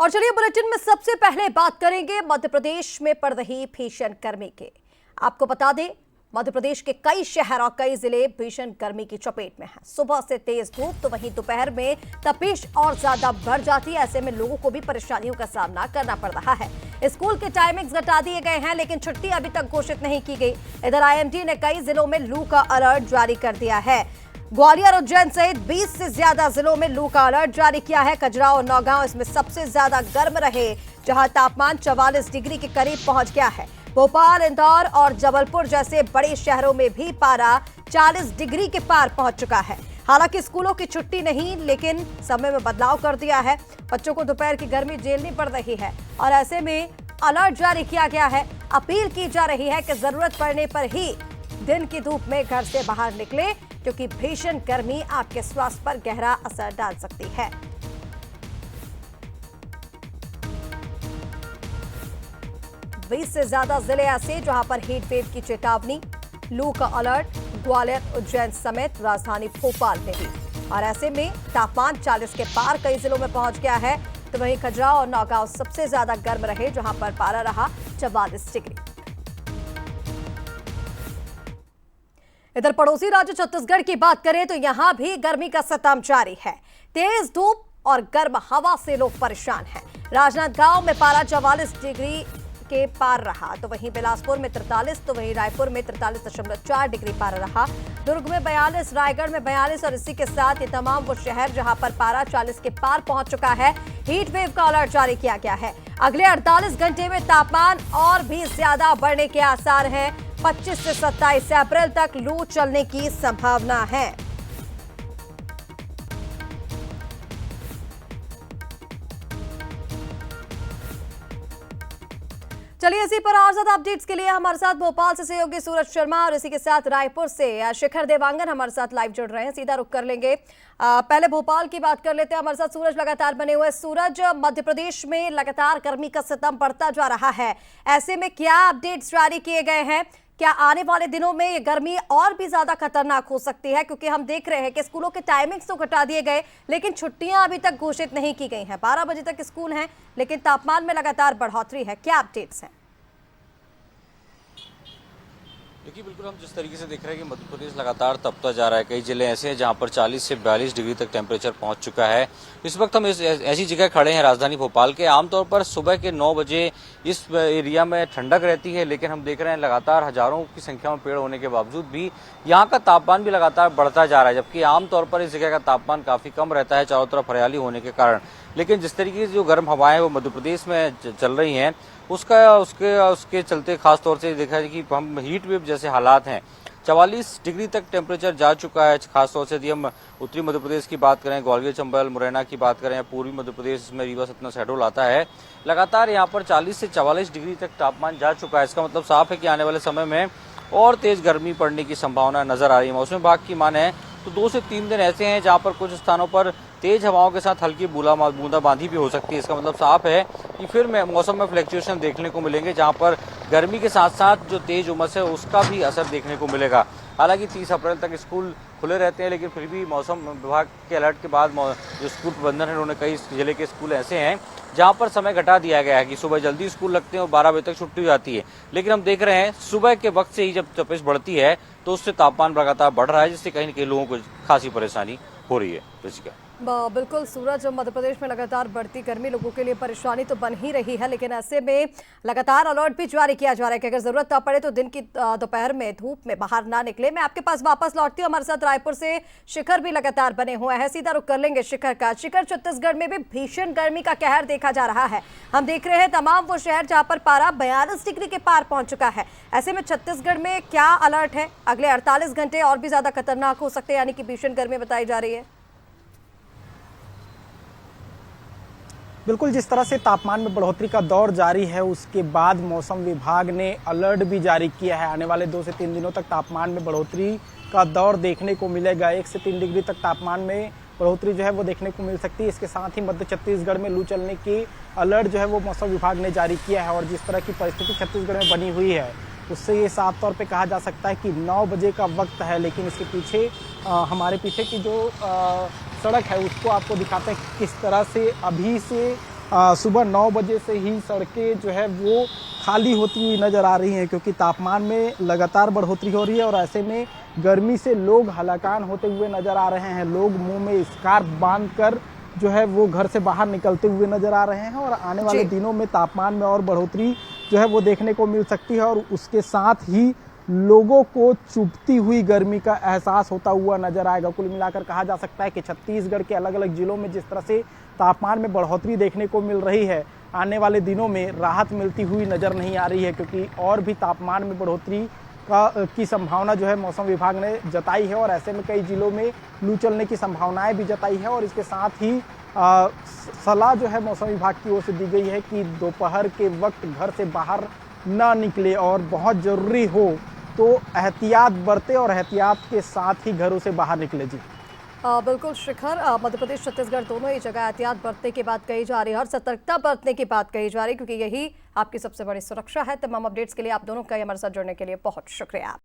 और चलिए बुलेटिन में सबसे पहले बात करेंगे मध्य प्रदेश में पड़ रही भीषण गर्मी के। आपको बता दें, मध्य प्रदेश के कई शहर और कई जिले भीषण गर्मी की चपेट में हैं। सुबह से तेज धूप तो वहीं दोपहर में तपिश और ज्यादा बढ़ जाती है। ऐसे में लोगों को भी परेशानियों का सामना करना पड़ रहा है। स्कूल के टाइमिंग्स घटा दिए गए हैं, लेकिन छुट्टी अभी तक घोषित नहीं की गई। इधर आईएमडी ने कई जिलों में लू का अलर्ट जारी कर दिया है। ग्वालियर, उज्जैन सहित 20 से ज्यादा जिलों में लू का अलर्ट जारी किया है। खजुराहो और नौगांव इसमें सबसे ज्यादा गर्म रहे, जहां तापमान 44 डिग्री के करीब पहुंच गया है। भोपाल, इंदौर और जबलपुर जैसे बड़े शहरों में भी पारा 40 डिग्री के पार पहुंच चुका है। हालांकि स्कूलों की छुट्टी नहीं, लेकिन समय में बदलाव कर दिया है। बच्चों को दोपहर की गर्मी झेलनी पड़ रही है और ऐसे में अलर्ट जारी किया गया है। अपील की जा रही है कि जरूरत पड़ने पर ही दिन की धूप में घर से बाहर निकले, क्योंकि भीषण गर्मी आपके स्वास्थ्य पर गहरा असर डाल सकती है। बीस से ज्यादा जिले ऐसे जहां पर हीट वेव की चेतावनी, लू का अलर्ट ग्वालियर, उज्जैन समेत राजधानी भोपाल में भी। और ऐसे में तापमान 40 के पार कई जिलों में पहुंच गया है। तो वहीं खजुराहो और नौगांव सबसे ज्यादा गर्म रहे, जहां पर पारा रहा 44 डिग्री। इधर पड़ोसी राज्य छत्तीसगढ़ की बात करें तो यहां भी गर्मी का सताम जारी है। तेज धूप और गर्म हवा से लोग परेशान हैं। राजनांदगांव में पारा 44 डिग्री के पार रहा, तो वहीं बिलासपुर में 43, तो वहीं रायपुर में 43.4 डिग्री पारा रहा। दुर्ग में 42, रायगढ़ में 42 और इसी के साथ ये तमाम वो शहर जहां पर पारा 40 के पार पहुंच चुका है। हीट वेव का अलर्ट जारी किया गया है। अगले 48 घंटे में तापमान और भी ज्यादा बढ़ने के आसार हैं। 25 से 27 अप्रैल तक लू चलने की संभावना है। चलिए, इसी पर और ज्यादा अपडेट्स के लिए हमारे साथ भोपाल से सहयोगी सूरज शर्मा और इसी के साथ रायपुर से शिखर देवांगन हमारे साथ लाइव जुड़ रहे हैं। सीधा रुख कर लेंगे। पहले भोपाल की बात कर लेते हैं। हमारे साथ सूरज लगातार बने हुए। सूरज, मध्य प्रदेश में लगातार गर्मी का सितम बढ़ता जा रहा है, ऐसे में क्या अपडेट्स जारी किए गए हैं? क्या आने वाले दिनों में ये गर्मी और भी ज्यादा खतरनाक हो सकती है? क्योंकि हम देख रहे हैं कि स्कूलों के टाइमिंग्स तो घटा दिए गए, लेकिन छुट्टियां अभी तक घोषित नहीं की गई हैं। 12 बजे तक स्कूल हैं, लेकिन तापमान में लगातार बढ़ोतरी है। क्या अपडेट्स हैं? देखिए, बिल्कुल हम जिस तरीके से देख रहे हैं कि मध्य प्रदेश लगातार तपता जा रहा है। कई जिले ऐसे हैं जहां पर 40 से 42 डिग्री तक टेम्परेचर पहुंच चुका है। इस वक्त हम ऐसी जगह खड़े हैं राजधानी भोपाल के। आमतौर पर सुबह के 9 बजे इस एरिया में ठंडक रहती है, लेकिन हम देख रहे हैं लगातार हजारों की संख्या में पेड़ होने के बावजूद भी यहाँ का तापमान भी लगातार बढ़ता जा रहा है। जबकि आमतौर पर इस जगह का तापमान काफी कम रहता है चारों तरफ हरियाली होने के कारण। लेकिन जिस तरीके से जो गर्म हवाएं वो मध्य प्रदेश में चल रही हैं, उसके चलते खास तौर से देखा है कि हम हीट वेव जैसे हालात हैं। 44 डिग्री तक टेम्परेचर जा चुका है। खास तौर से यदि हम उत्तरी मध्य प्रदेश की बात करें, ग्वालियर, चंबल, मुरैना की बात करें, या पूर्वी मध्य प्रदेश जिसमें रीवा, सतना, शहडोल आता है, लगातार यहाँ पर 40 से 44 डिग्री तक तापमान जा चुका है। इसका मतलब साफ है कि आने वाले समय में और तेज गर्मी पड़ने की संभावना नजर आ रही है। मौसम विभाग की माने तो 2 से 3 दिन ऐसे हैं जहां पर कुछ स्थानों पर तेज हवाओं के साथ हल्की बूंदाबांदी भी हो सकती है। इसका मतलब साफ है कि फिर मौसम में फ्लक्चुएशन देखने को मिलेंगे, जहां पर गर्मी के साथ साथ जो तेज उमस है उसका भी असर देखने को मिलेगा। हालांकि 30 अप्रैल तक स्कूल खुले रहते हैं, लेकिन फिर भी मौसम विभाग के अलर्ट के बाद जो स्कूल प्रबंधन है, उन्होंने कई जिले के स्कूल ऐसे हैं जहां पर समय घटा दिया गया है कि सुबह जल्दी स्कूल लगते हैं और 12 बजे तक छुट्टी हो जाती है। लेकिन हम देख रहे हैं सुबह के वक्त से ही जब तपिश बढ़ती है तो उससे तापमान लगातार बढ़ रहा है, जिससे कहीं न कहीं लोगों को खासी परेशानी हो रही है। बिल्कुल सूरज, मध्य प्रदेश में लगातार बढ़ती गर्मी लोगों के लिए परेशानी तो बन ही रही है, लेकिन ऐसे में लगातार अलर्ट भी जारी किया जा रहा है कि अगर जरूरत पड़े तो दिन की दोपहर में धूप में बाहर ना निकले। मैं आपके पास वापस लौटती हूँ। हमारे साथ रायपुर से शिखर भी लगातार बने हुए हैं। सीधा रुख कर लेंगे शिखर का। शिखर, छत्तीसगढ़ में भी भीषण गर्मी का कहर देखा जा रहा है। हम देख रहे हैं तमाम वो शहर जहां पर पारा 42 डिग्री के पार पहुंच चुका है। ऐसे में छत्तीसगढ़ में क्या अलर्ट है? अगले 48 घंटे और भी ज्यादा खतरनाक हो सकते हैं, यानी कि भीषण गर्मी बताई जा रही है। बिल्कुल, जिस तरह से तापमान में बढ़ोतरी का दौर जारी है, उसके बाद मौसम विभाग ने अलर्ट भी जारी किया है। आने वाले 2 से 3 दिनों तक तापमान में बढ़ोतरी का दौर देखने को मिलेगा। 1 से 3 डिग्री तक तापमान में बढ़ोतरी जो है वो देखने को मिल सकती है। इसके साथ ही मध्य छत्तीसगढ़ में लू चलने की अलर्ट जो है वो मौसम विभाग ने जारी किया है। और जिस तरह की परिस्थिति छत्तीसगढ़ में बनी हुई है, उससे ये साफ तौर पे कहा जा सकता है कि 9 बजे का वक्त है, लेकिन इसके पीछे हमारे पीछे की जो सड़क है उसको आपको दिखाते हैं किस तरह से अभी से सुबह 9 बजे से ही सड़कें जो है वो खाली होती हुई नज़र आ रही हैं, क्योंकि तापमान में लगातार बढ़ोतरी हो रही है और ऐसे में गर्मी से लोग हलाकान होते हुए नज़र आ रहे हैं। लोग मुंह में स्कार्फ बांधकर जो है वो घर से बाहर निकलते हुए नज़र आ रहे हैं और आने वाले दिनों में तापमान में और बढ़ोतरी जो है वो देखने को मिल सकती है और उसके साथ ही लोगों को चुभती हुई गर्मी का एहसास होता हुआ नजर आएगा। कुल मिलाकर कहा जा सकता है कि छत्तीसगढ़ के अलग अलग जिलों में जिस तरह से तापमान में बढ़ोतरी देखने को मिल रही है, आने वाले दिनों में राहत मिलती हुई नजर नहीं आ रही है, क्योंकि और भी तापमान में बढ़ोतरी की संभावना जो है मौसम विभाग ने जताई है और ऐसे में कई जिलों में लू चलने की संभावनाएं भी जताई है। और इसके साथ ही सलाह जो है मौसम विभाग की ओर से दी गई है कि दोपहर के वक्त घर से बाहर ना निकले और बहुत ज़रूरी हो तो एहतियात बरते और एहतियात के साथ ही घरों से बाहर निकले। जी बिल्कुल शिखर, मध्य प्रदेश छत्तीसगढ़ दोनों ही जगह एहतियात बरतने की बात कही जा रही है और सतर्कता बरतने की बात कही जा रही है, क्योंकि यही आपकी सबसे बड़ी सुरक्षा है। तमाम अपडेट्स के लिए आप दोनों का हमारे साथ जुड़ने के लिए बहुत शुक्रिया।